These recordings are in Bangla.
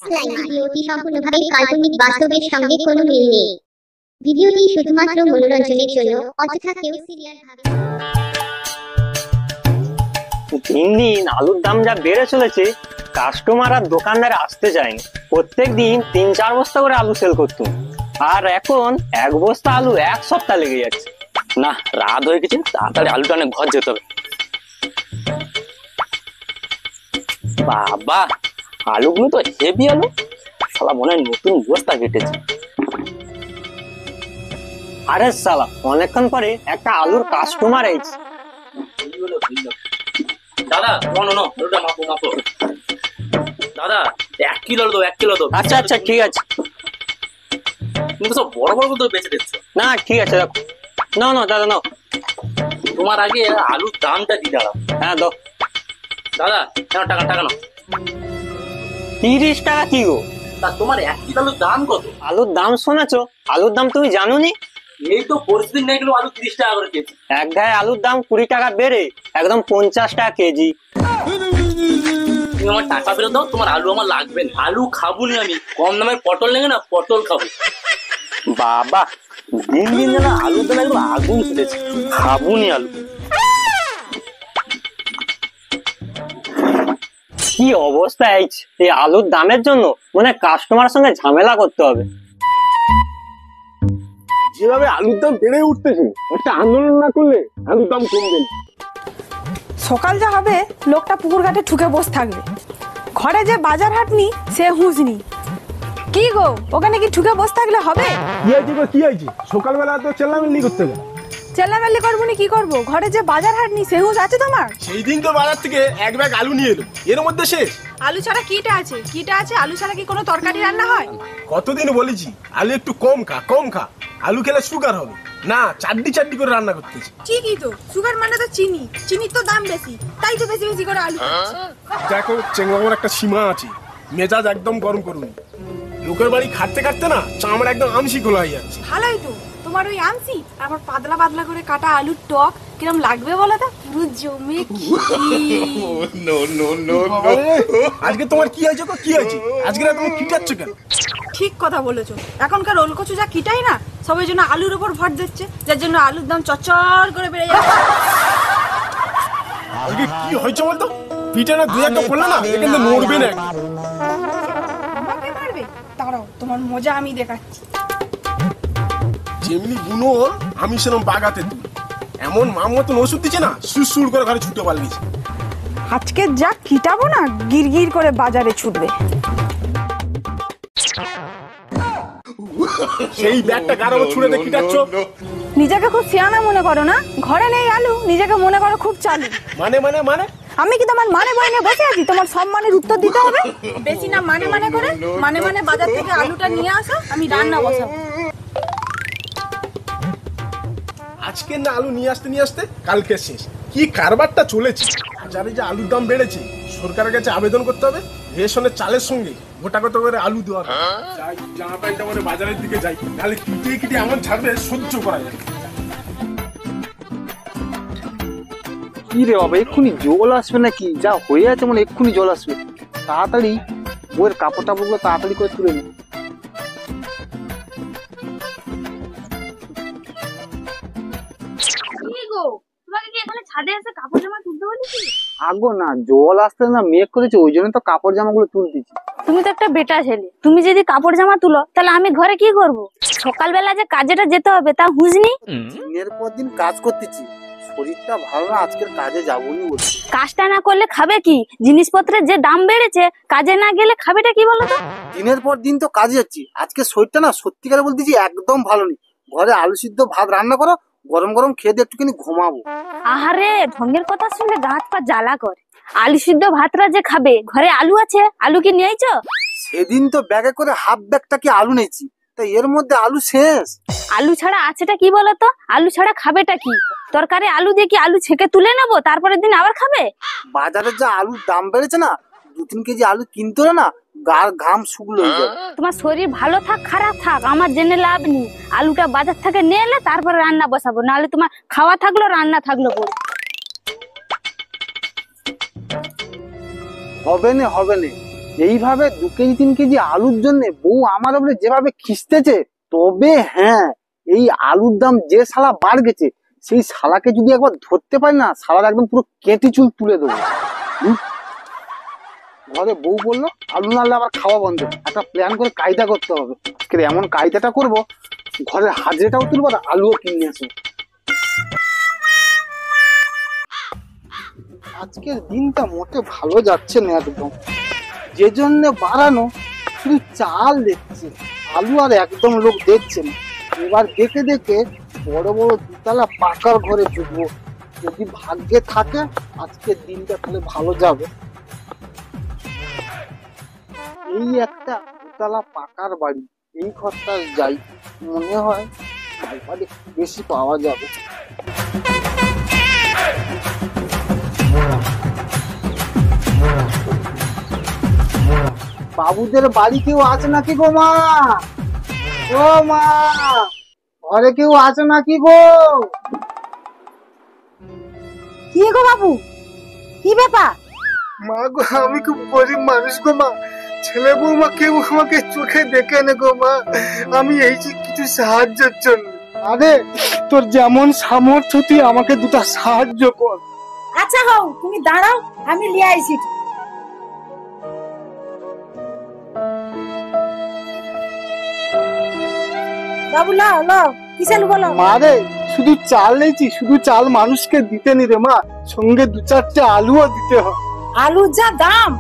ভিডিওটি সম্পূর্ণভাবে কাল্পনিক, বাস্তবের সঙ্গে কোনো মিল নেই। ভিডিওটি শুধুমাত্র মনোরঞ্জনের জন্য, অযথা কেউ সিরিয়াস ভাবে। দিন দিন আলুর দাম যা বেড়ে চলেছে, কাস্টমার আর দোকানদার আসতে চায়নি। প্রত্যেক দিন 3-4 বস্তা করে আলু সেল করতুম, আর এখন 1 বস্তা আলু 1 সপ্তাহ লেগে যাচ্ছে। না, রাত হয়ে গেছে, তাড়াতাড়ি আলুটা অনেক ঘর যেতে হবে। বাবা, আলুগুলো তো হেভি আলু, শালা মনে হয় নতুন বস্তা কেটেছে। আরে শালা, অনেকক্ষণ পরে একটা আলুর কাস্টমার আইছে। দাদা আলুটা মাপো। দাদা 1 কিলো দাও, 1 কিলো দাও। আচ্ছা আচ্ছা, ঠিক আছে। তুমি তো সব বড় বড় করে বেঁচে দিচ্ছ। না ঠিক আছে, দেখো। না দাদা নাও। তোমার আগে আলুর দামটা দিয়ে দাঁড়াও। হ্যাঁ দাও। দাদা টাকা নাও। 30 টাকা কি গো? তা তোমার 1 কিলো আলুর দাম কত? আলুর দাম শোনাছো? আলুর দাম তুমি জানো নি? এই তো পরিস্থিতি নেই, গেলো আলু 30 টাকা করে কেজি। এক গায়ে আলুর দাম 20 টাকা বেড়ে একদম 50 টাকা কেজি। তুমি আমার টাকা ফেরত দাও, তোমার আলু আমার লাগবে না। আলু খাবো নি আমি, কম দামের পটল নেবে না, পটল খাবো। বাবা, দিন দিন যেন আলুর দাম একদম আগুন ফুটেছে, খাবো নি আলু। কি অবস্থা আইছে এই আলুর দামের জন্য, মানে কাস্টমারের সঙ্গে ঝামেলা করতে হবে। যেভাবে আলুর দাম বেড়ে উঠতেছে, একটা আন্দোলন না করলে আলুর দাম কমবে না। সকাল যা হবে, লোকটা পুকুর ঘাটে ঠুকে বসে থাকবে। ঘরে যে বাজার হাট নি, সে হুঁশ নি। কি গো, ওখানে কি ঠুকে বসে থাকলে হবে? কি হয়েছে? সকালবেলা তো চেল্লামিল্লি করতে হবে। চেল্লামেল্লি করবো না কি করবো? ঘরে যে বাজার হাট নি, সে হুঁশ আছে তোমার? সেই দিন তো বাজার থেকে 1 ব্যাগ আলু নিয়ে এলো, এর মধ্যে শেষ। আলু ছাড়া কিটা আছে? আলু ছাড়া কি কোনো তরকারি রান্না হয়? কতদিন বলেছি আলু একটু কম খা, আলু খেলে সুগার হবে না। চাড্ডি করে রান্না করতেছি। ঠিকই তো, সুগার মানে তো চিনির তো দাম বেশি, তাই তো বেশি করে আলু খাচ্ছি। দেখো, চেঙ্গামার একটা সীমা আছে, মেজাজ একদম গরম করুন। লোকের বাড়ি খাটতে না চামড়া একদম আমসি খোলা হয়ে যাচ্ছে। ভালোই তো, তোমার ওই আমসি আবার পাতলা করে কাটা আলুর টক কিরম লাগবে বলো তো? পুরো জমে আজকে তোমার কি হয়েছে? আজকে তুমি কিটাচ্ছ কেন? ঠিক কথা বলেছো, এখনকার ওলকচু যা কিটাই না, সবাই জন্য আলুর উপর ভর দিচ্ছে, যার জন্য আলুর দাম চচ্চর করে বেড়ে যাচ্ছে। আজকে কি হয়েছে বলতো? পিঠে না 2-1টা পড়লে না, এখানে নড়বে না। আমাকে মারবে? দাঁড়াও, তোমার মজা আমি দেখাচ্ছি। যেমনি গুনো আমি সেরকম বাগাতে তুই, এমন মাম মতন ওষুধ দিচ্ছে না, সুর করে ঘরে ছুটে পালিয়েছে। আজকে যা কিটাবো না, গিরগির করে বাজারে ছুটবে। সেই ব্যাগটা গাড়ো ছুড়ে দিয়ে কিটাচ্ছ। নিজেকে খুব সিয়ানা মনে করো না? ঘরে নেই আলু, নিজেকে মনে করো খুব চালু। মানে আমি কি তোমার মানে বইনে বসে আছি? তোমার সব মানের উত্তর দিতে হবে। বেশি না মানে করে মানে বাজার থেকে আলুটা নিয়ে আসো, আমি রান্না বসাবো। আজকে না আলু নিয়ে আসতে কালকে শেষ। কি কারবারটা চলেছে। বাজারে যে আলুর দাম বেড়েছে, সরকারের কাছে আবেদন করতে হবে রেশনের চালের সঙ্গে গোটা করে আলু দেওয়া হবে। যাই জামা প্যান্টটা করে বাজারের দিকে যাই, নাহলে কিটে এমন ছাড়বে সহ্য করা যায়। কি রে বাবা, এক্ষুনি জল আসবে নাকি? যা হয়ে আছে মানে এক্ষুনি জল আসবে। তাড়াতাড়ি বইয়ের কাপড় টাপড়গুলো তাড়াতাড়ি করে তুলে নি। আগো না, জল আসতে না মেঘ করেছে, ওই জন্য তো কাপড় জামাগুলো তুলতেছি। তুমি তো একটা বেটা ছেলে, তুমি যদি কাপড় জামা তুলো তাহলে আমি ঘরে কি করব? সকালবেলা যে কাজেটা যেতে হবে তা হুঁশনি। দিনের পর দিন কাজ করতেছি, শরীরটা ভালো না, আজকের কাজে যাবোনি বলছি। কাজটা না করলে খাবে কি? জিনিসপত্রের যে দাম বেড়েছে, কাজে না গেলে খাবেটা কি বলো তো? দিনের পর দিন তো কাজে যাচ্ছি, আজকে শরীরটা না সত্যিকারে বলতেছি একদম ভালো নেই। ঘরে আলু সিদ্ধ ভাত রান্না করো, গরম খেয়ে একটুখানি ঘুমাবো। আহারে, ঢঙ্গের কথা শুনলে গা হাত পা জ্বালা করে। আলু সিদ্ধ ভাতরা যে খাবে, ঘরে আলু আছে? আলু কি নিয়েছো? সেদিন তো ব্যাগে করে হাফ ব্যাগটা কি আলু নিয়েছি, তা এর মধ্যে আলু শেষ। আলু ছাড়া আছেটা কি বলতো? আলু ছাড়া খাবেটা কি? তরকারি আলু দিয়ে কি আলু ছেঁকে তুলে নেবো, তারপরের দিন আবার খাবে? বাজারে যা আলুর দাম বেড়েছে না, 2-3 কেজি আলু কিনতে হলে না গার ঘাম শুকলো হয়ে যাবে। তোমার শরীর ভালো থাক খারাপ থাক, আমার জেনে লাভ নেই। আলুটা বাজার থেকে নিয়ে এলে তারপরে রান্না বসাবো, নাহলে তোমার খাওয়া থাকলো রান্না থাকলো। হবে না এইভাবে 2 কেজি 3 কেজি আলুর জন্য বউ আমার উপরে যেভাবে খিস্তেছে, তবে হ্যাঁ, এই আলুর দাম যে শালা বার গেছে, সেই শালাকে যদি একবার ধরতে পারি না, শালার একদম পুরো কেটে চুল তুলে দেবো। ঘরে বউ বললো আলু নাড়লে আবার খাওয়া বন্ধ, একটা প্ল্যান করে কায়দা করতে হবে। আজকে এমন কায়দাটা করবো, ঘরের হাজরিটাও তুলবো আর আলুও কিনে আসবো। আজকের দিনটা মোটে ভালো যাচ্ছে না একদম, যে জন্য বাড়ানো শুধু চাল দেখছে, আলু আর একদম লোক দেখছে না। এবার দেখে দেখে বড় বড় 2 তলা পাকার ঘরে ঢুকবো, যদি ভাগ্যে থাকে আজকের দিনটা তাহলে ভালো যাবে। এই একটা 2 তলা পাকার বাড়ি, এই ঘরটা যাই, মনে হয় ভাইপার একটু বেশি পাওয়া যাবে। বাবুদের বাড়ি কেউ আছে নাকি গো মা? ও মা, ঘরে কেউ আছে নাকি গো? কি গো বাবু, কি ব্যাপার? মা গো, আমি খুব গরিব মানুষ গো মা, ছেলে বৌমা কেউ আমাকে চোখে দেখে নে গো মা, আমি এই যে কিছু সাহায্যের জন্য। আরে তোর যেমন সামর্থ্য তুই আমাকে 2টা সাহায্য কর। আচ্ছা হও, তুমি দাঁড়াও, আমি লিয়ে আইছি। বাবু লাও লাও, কিসে লু বলো? মারে শুধু চাল নেইছি, শুধু চাল মানুষকে দিতে নি রে মা, সঙ্গে 2-4টে আলুও দিতে হয়। আলুর যা দাম,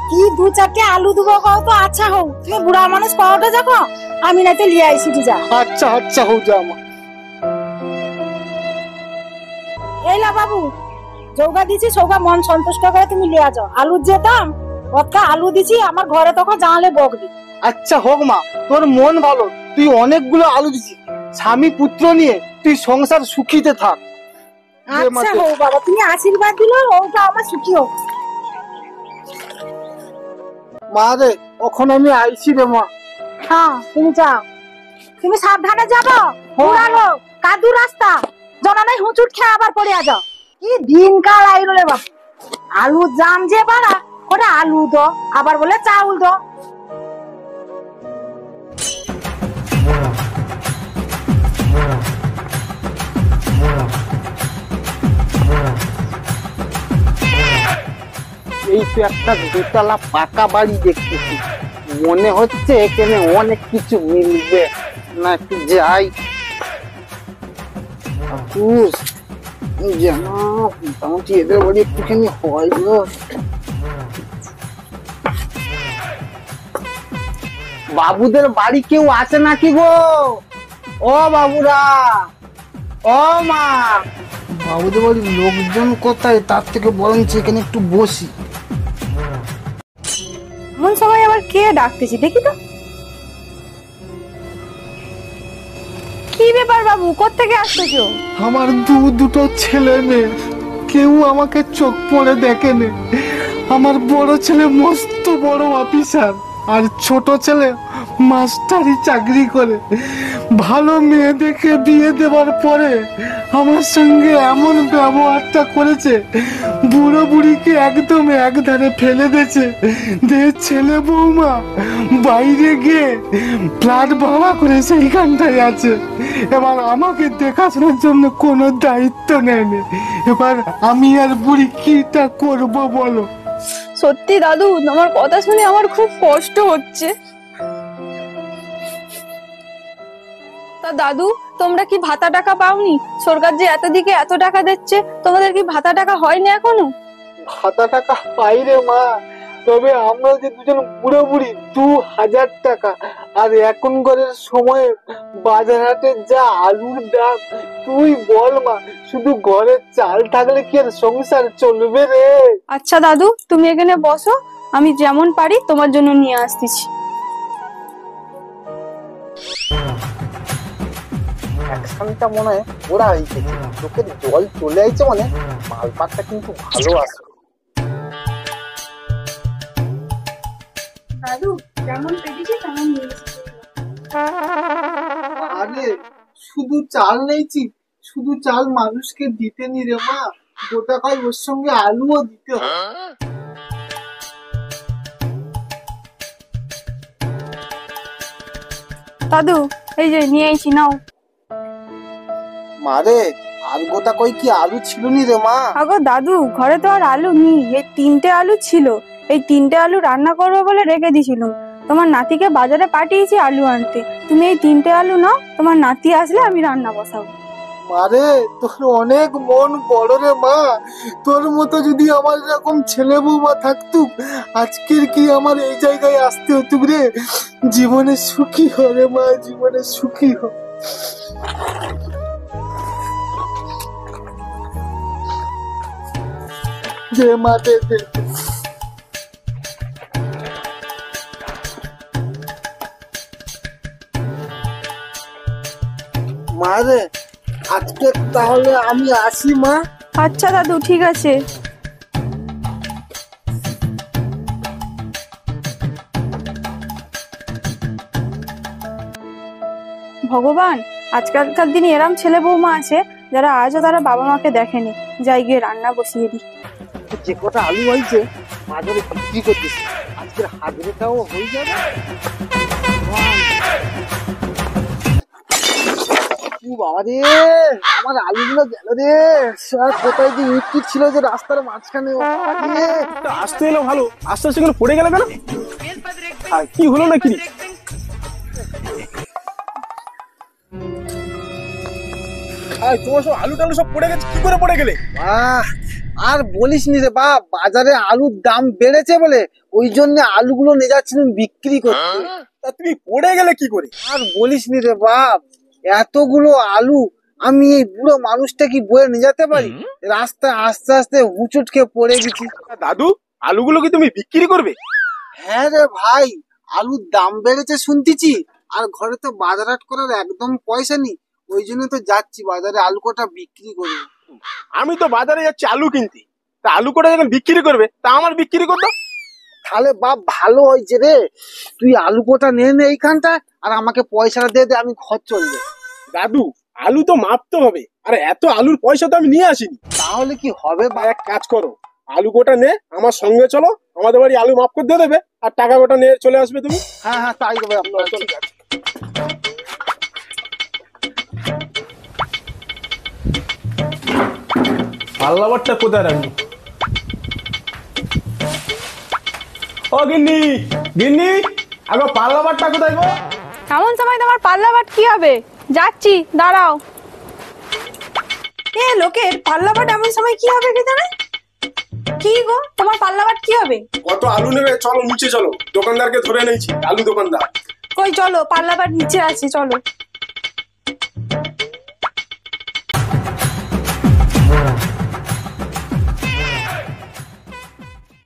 কি 2-4টে আলু দেবো কও তো? আচ্ছা হও, তুমি বুড়া মানুষ পাওয়াটা যাবো, আমি নাইতে লিয়ে আইছি। যা। আচ্ছা আচ্ছা হও, যা মা। এইলা বাবু, যৌগা দিছি সৌগা মন সন্তুষ্ট করে তুমি লিয়া যাও। আলুর যে দাম, অতটা আলু দিছি, আমার ঘরে তখন জানলে বকবি। আচ্ছা হোক মা, তোর মন ভালো, তুই অনেকগুলো আলু দিছিস, স্বামী পুত্র নিয়ে তুই সংসার সুখীতে থাক। আচ্ছা হোক বাবা, তুমি আশীর্বাদ দিলো, ওটা আমার সুখী হোক। মা রে, এখন আমি আইছি রে মা। হ্যাঁ তুমি যাও, তুমি সাবধানে যাবো, পুরালো কাদু রাস্তা, জানা নাই হুঁচুট খেয়ে আবার পড়ে যাও। কি দিনকাল আইলো রে বাবু, আলুর দাম যে বাড়া, ওটা আলু দো, আবার বলে চাউল দো। এই তো একটা 2 তলা পাকা বাড়ি দেখতেছি, মনে হচ্ছে এখানে অনেক কিছু মিলবে না, একটু যাই। যেন মোটামুটি এদের বাড়ি একটুখানি হয় গো। বাবুদের বাড়ি কেউ আছে নাকি গো? ও বাবুরা, ও মা। বাবুদের বাড়ির লোকজন কোথায়, তার থেকে বরঞ্চ এখানে একটু বসি। এমন সময় আবার কে ডাকতেছি দেখি তো। কি ব্যাপার বাবু, কোত্থেকে আসতেছো? আমার দুটো ছেলে মেয়ে, কেউ আমাকে চোখ পড়ে দেখেনি। আমার বড় ছেলে মস্ত বড় অফিসার, আর ছোট ছেলে মাস্টারি চাকরি করে। ভালো মেয়ে দেখে বিয়ে দেওয়ার পরে আমার সঙ্গে এমন ব্যবহারটা করেছে, বুড়ো বুড়িকে একদম একধারে ফেলে দিয়েছে। ছেলে বৌমা বাইরে গিয়ে ফ্ল্যাট ভাড়া করে সেইখানটায় আছে। এবার আমাকে দেখাশোনার জন্য কোনো দায়িত্ব নেয়নি। এবার আমি আর বুড়ি কিটা করবো বলো? সত্যি দাদু, তোমার কথা শুনে আমার খুব কষ্ট হচ্ছে। তা দাদু, তোমরা কি ভাতা টাকা পাওনি? সরকার যে এতদিকে এত টাকা দিচ্ছে, তোমাদের কি ভাতা টাকা হয়নি এখনো? ভাতা টাকা পাই রে মা, তবে আমরা যে দুজন বুড়ো বুড়ি 2000 টাকা। আর এখনকার সময়ে বাজার হাটে যা আলুর দাম, তুই বল মা, শুধু ঘরে চাল থাকলে কি আর সংসার চলবে রে? আচ্ছা দাদু, তুমি এখানে বসো, আমি যেমন পারি তোমার জন্য নিয়ে আসতেছি। অ্যাকশনটা মনে হয় ওরা হয়ে গেছে, চোখের জল চলে আইছে, মানে মালপাটটা কিন্তু ভালো আছে। দাদু যেমন পেয়েছি তেমন নিয়েছি। আরে শুধু চাল নেইছি, শুধু চাল মানুষকে দিতে নি রে মা, গোটা কয় ওর সঙ্গে আলুও দিতে হয়। দাদু এই যে নিয়ে এসেছি, নাও। মারে আর গোটা কই কি আলু ছিল নি রে মা? আগো দাদু, ঘরে তো আর আলু নেই, এই 3টে আলু ছিল, এই 3টে আলু রান্না করবো বলে রেখে দিয়েছিলাম। তোমার নাতিকে বাজারে পাঠিয়েছি আলু আনতে, তুমি এই 3টে আলু নাও, তোমার নাতি আসলে আমি রান্না বসাবো। মারে তোর অনেক মন বড় রে মা, তোর মতো যদি আমার এরকম ছেলে বৌমা থাকতো আজকের কি আমার এই জায়গায় আসতে হতো রে। জীবনে সুখী হ রে মা, জীবনে সুখী হ। দে মা দে দে। মারে আজকে তাহলে আমি আসি মা। আচ্ছা দাদু, ঠিক আছে। ভগবান, আজকালকার দিনে এরম ছেলে বৌমা আছে যারা আজও তারা বাবা মাকে দেখেনি। যাই গিয়ে রান্না বসিয়ে দিই। যে কটা আলু হয়েছে বাজারে বিক্রি করতেছি, আজকের হাজরেটাও হয়ে যাবে। বাবা রে, আমার আলুগুলো গেল রে। স্যার কোথায় যে ইট ছিল যে রাস্তার মাঝখানে। আসতে এলো ভালো, আস্তে আস্তে করে পড়ে গেল কেন? আর কি হলো নাকি? তোমার সব আলু টালু সব পড়ে গেছে, কি করে পড়ে গেলে? আর বলিস নি রে বাপ, বাজারে আলুর দাম বেড়েছে বলে ওই জন্য আলুগুলো নিয়ে যাচ্ছিলাম বিক্রি করতে। তা তুমি পড়ে গেলে কি করে? আর বলিস নি রে বাপ, এতগুলো আলু আমি এই বুড়ো মানুষটা কি বয়ে নিয়ে যেতে পারি? রাস্তায় আস্তে আস্তে হুঁচুট খেয়ে পড়ে গেছি। দাদু, আলুগুলো কি তুমি বিক্রি করবে? হ্যাঁ রে ভাই, আলুর দাম বেড়েছে শুনতেছি, আর ঘরে তো বাজার হাট করার একদম পয়সা নেই, ওই জন্য তো যাচ্ছি বাজারে আলু কটা বিক্রি করবো। আমি তো বাজারে যাচ্ছি আলু কিনতে, তা আলু কটা যখন বিক্রি করবে তা আমার বিক্রি করতো। তাহলে বাপ ভালো হয়েছে রে, তুই আলু কোটা নে নে এইখানটা, আর আমাকে পয়সাটা দিয়ে দে, আমি ঘর চলবে। দাদু, আলু তো মাপতে হবে, আর এত আলুর পয়সা তো আমি নিয়ে আসিনি। তাহলে কি হবে বা এক কাজ করো, আলু গোটা নে আমার সঙ্গে চলো, আমাদের বাড়ি আলু মাপ করে দিয়ে দেবে, আর টাকা গোটা নিয়ে চলে আসবে তুমি। হ্যাঁ হ্যাঁ তাই দেবে আপনার। ঠিক আছে। পাল্লাবারটা কোথায় রাখবো? ও গিন্নি, গিন্নি, আগো পাল্লাবারটা কোথায় গো? এমন সময় তোমার পাল্লা বাট কি হবে? যাচ্ছি, দাঁড়াও। এ লোকের পাল্লা বাট এমন সময় কি হবে কি জানে? কি গো, তোমার পাল্লা বাট কি হবে? কত আলু নেবে? চলো নিচে চলো, দোকানদারকে ধরে নিয়েছি, আলু দোকানদার। কই চলো, পাল্লা বাট নিচে আছে, চলো।